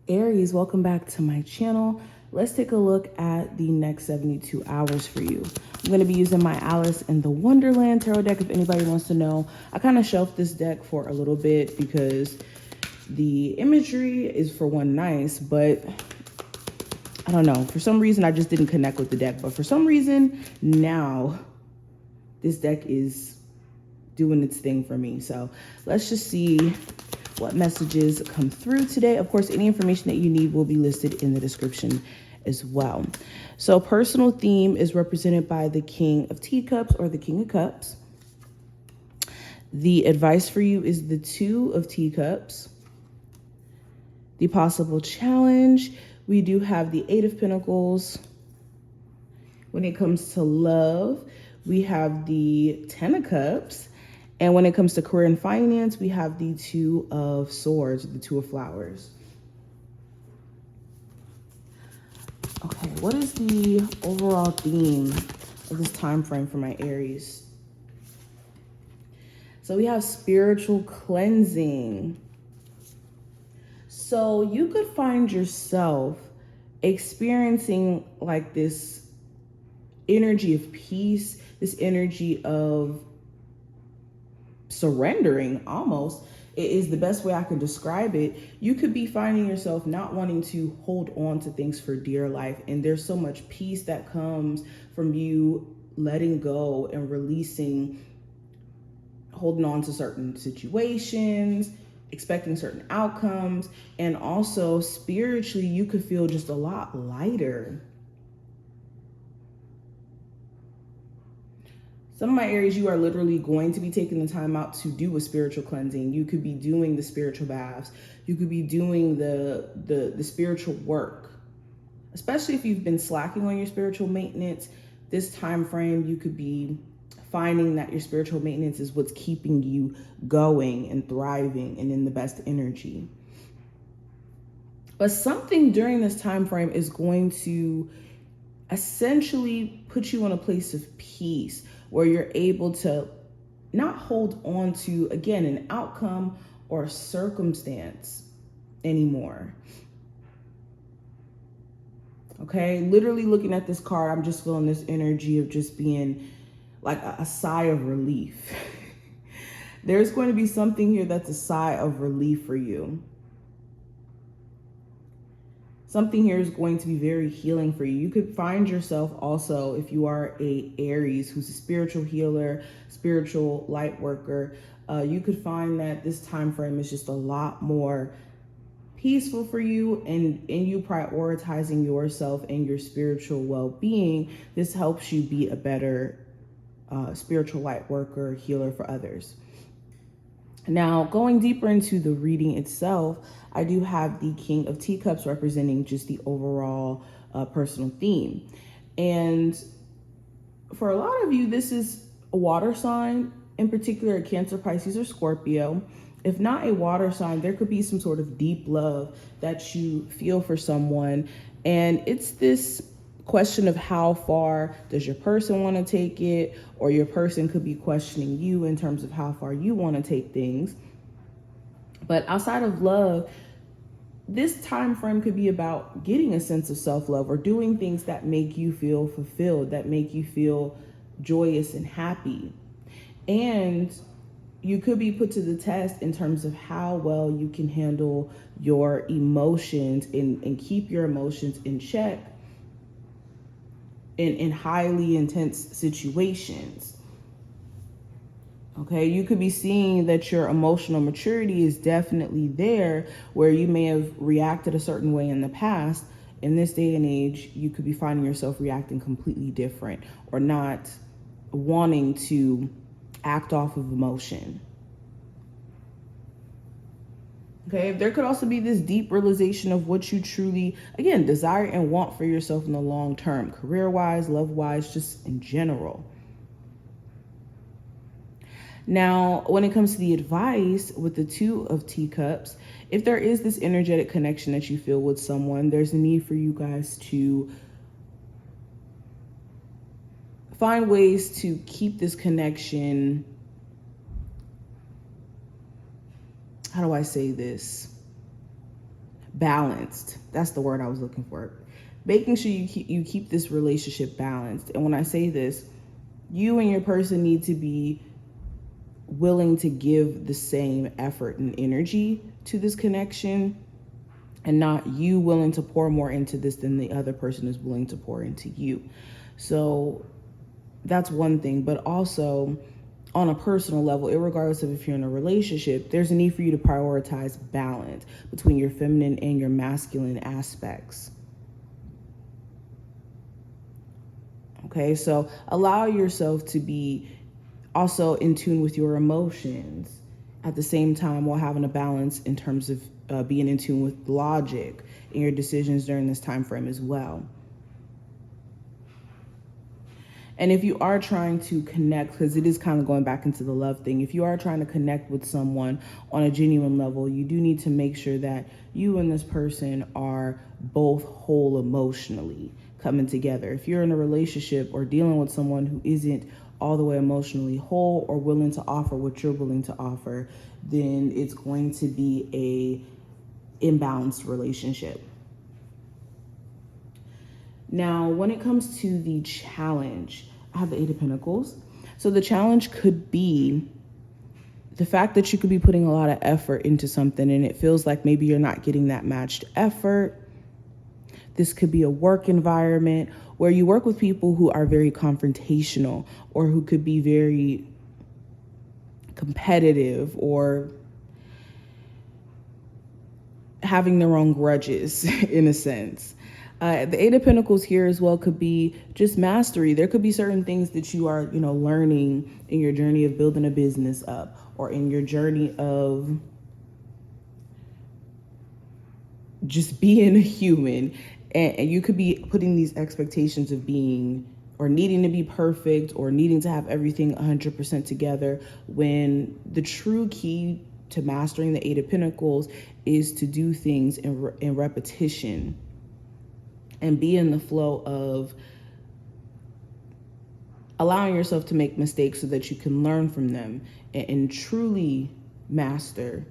Aries, welcome back to my channel. Let's take a look at the next 72 hours for you. I'm going to be using my Alice in the Wonderland tarot deck if anybody wants to know. I kind of shelved this deck for a little bit because the imagery is, for one, nice, but I don't know. For some reason, I just didn't connect with the deck. But for some reason, now this deck is doing its thing for me. So let's just see what messages come through today. Of course, any information that you need will be listed in the description as well. So personal theme is represented by the King of Teacups or the King of Cups. The advice for you is the Two of Teacups. The possible challenge, we do have the Eight of Pentacles. When it comes to love, we have the Ten of Cups. And when it comes to career and finance, we have the Two of Swords, the Two of Flowers. Okay, what is the overall theme of this time frame for my Aries? So we have spiritual cleansing. So you could find yourself experiencing like this energy of peace, this energy of surrendering almost. It is the best way I can describe it. You could be finding yourself not wanting to hold on to things for dear life. And there's so much peace that comes from you letting go and releasing, holding on to certain situations, expecting certain outcomes. And also spiritually, you could feel just a lot lighter. Some of my Aries, you are literally going to be taking the time out to do a spiritual cleansing. You could be doing the spiritual baths. You could be doing the spiritual work. Especially if you've been slacking on your spiritual maintenance, this time frame, you could be finding that your spiritual maintenance is what's keeping you going and thriving and in the best energy. But something during this time frame is going to essentially put you in a place of peace, where you're able to not hold on to, again, an outcome or a circumstance anymore. Okay, literally looking at this card, I'm just feeling this energy of just being like a sigh of relief. There's going to be something here that's a sigh of relief for you. Something here is going to be very healing for you. You could find yourself also, if you are a Aries who's a spiritual healer, spiritual light worker, you could find that this time frame is just a lot more peaceful for you, and in you prioritizing yourself and your spiritual well-being. This helps you be a better spiritual light worker, healer for others. Now, going deeper into the reading itself, I do have the King of Teacups representing just the overall personal theme. And for a lot of you, this is a water sign, in particular a Cancer, Pisces, or Scorpio. If not a water sign, there could be some sort of deep love that you feel for someone. And it's this question of how far does your person want to take it, or your person could be questioning you in terms of how far you want to take things. But outside of love, this time frame could be about getting a sense of self-love or doing things that make you feel fulfilled, that make you feel joyous and happy. And you could be put to the test in terms of how well you can handle your emotions and keep your emotions in check in highly intense situations. Okay, you could be seeing that your emotional maturity is definitely there, where you may have reacted a certain way in the past. In this day and age, you could be finding yourself reacting completely different or not wanting to act off of emotion. Okay, there could also be this deep realization of what you truly, again, desire and want for yourself in the long term, career-wise, love-wise, just in general. Now, when it comes to the advice with the Two of Teacups, if there is this energetic connection that you feel with someone, there's a need for you guys to find ways to keep this connection, how do I say this, balanced. That's the word I was looking for. Making sure you keep this relationship balanced. And when I say this, you and your person need to be willing to give the same effort and energy to this connection, and not you willing to pour more into this than the other person is willing to pour into you. So that's one thing. But also on a personal level, regardless of if you're in a relationship, there's a need for you to prioritize balance between your feminine and your masculine aspects. Okay, so allow yourself to be also in tune with your emotions at the same time, while having a balance in terms of being in tune with logic in your decisions during this time frame as well. And if you are trying to connect, because it is kind of going back into the love thing, if you are trying to connect with someone on a genuine level, you do need to make sure that you and this person are both whole emotionally coming together. If you're in a relationship or dealing with someone who isn't all the way emotionally whole or willing to offer what you're willing to offer, then it's going to be a imbalanced relationship. Now, when it comes to the challenge, I have the Eight of Pentacles. So the challenge could be the fact that you could be putting a lot of effort into something and it feels like maybe you're not getting that matched effort. This could be a work environment where you work with people who are very confrontational or who could be very competitive or having their own grudges in a sense. The Eight of Pentacles here as well could be just mastery. There could be certain things that you are, learning in your journey of building a business up, or in your journey of just being a human. And you could be putting these expectations of being or needing to be perfect or needing to have everything 100% together, when the true key to mastering the Eight of Pentacles is to do things in repetition and be in the flow of allowing yourself to make mistakes so that you can learn from them and truly master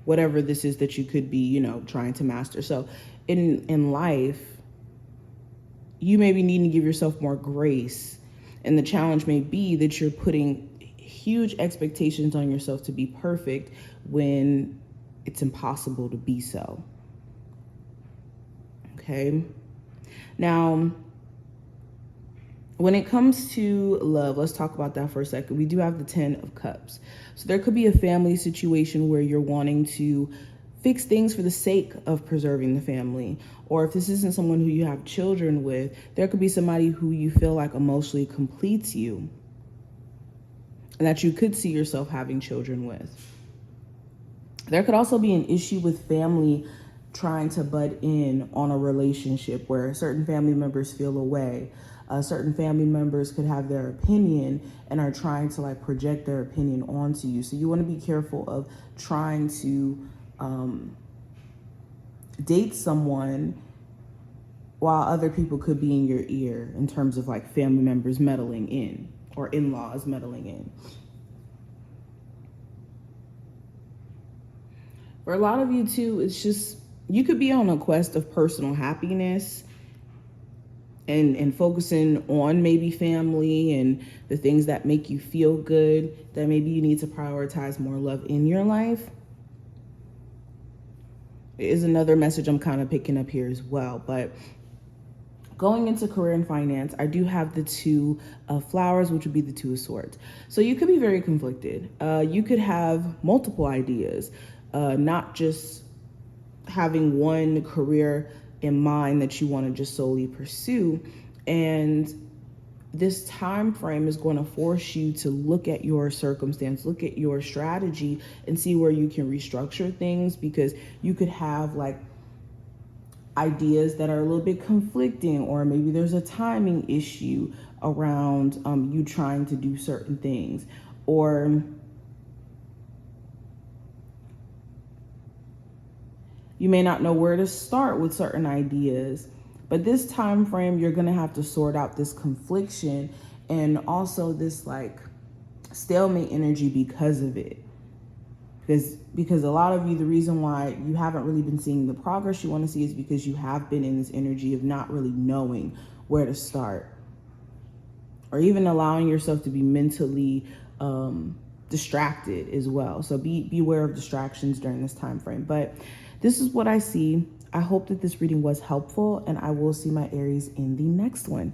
whatever this is that you could be, trying to master. So in life, you may be needing to give yourself more grace. And the challenge may be that you're putting huge expectations on yourself to be perfect when it's impossible to be so. Okay. Now, when it comes to love, let's talk about that for a second. We do have the 10 of Cups. So there could be a family situation where you're wanting to fix things for the sake of preserving the family. Or if this isn't someone who you have children with, there could be somebody who you feel like emotionally completes you and that you could see yourself having children with. There could also be an issue with family trying to butt in on a relationship where certain family members feel away. Certain family members could have their opinion and are trying to project their opinion onto you. So you want to be careful of trying to date someone while other people could be in your ear in terms of family members meddling in or in-laws meddling in. For a lot of you too, it's just, you could be on a quest of personal happiness and focusing on maybe family and the things that make you feel good, that maybe you need to prioritize more love in your life. It is another message I'm kind of picking up here as well. But going into career and finance, I do have the Two of Flowers, which would be the Two of Swords. So you could be very conflicted. You could have multiple ideas, not just having one career in mind that you want to just solely pursue. And this time frame is going to force you to look at your circumstance, look at your strategy, and see where you can restructure things, because you could have ideas that are a little bit conflicting, or maybe there's a timing issue around you trying to do certain things, or you may not know where to start with certain ideas. But this time frame, you're going to have to sort out this confliction and also this stalemate energy because of it. because a lot of you, the reason why you haven't really been seeing the progress you want to see is because you have been in this energy of not really knowing where to start, or even allowing yourself to be mentally distracted as well. So be aware of distractions during this time frame. But this is what I see. I hope that this reading was helpful, and I will see my Aries in the next one.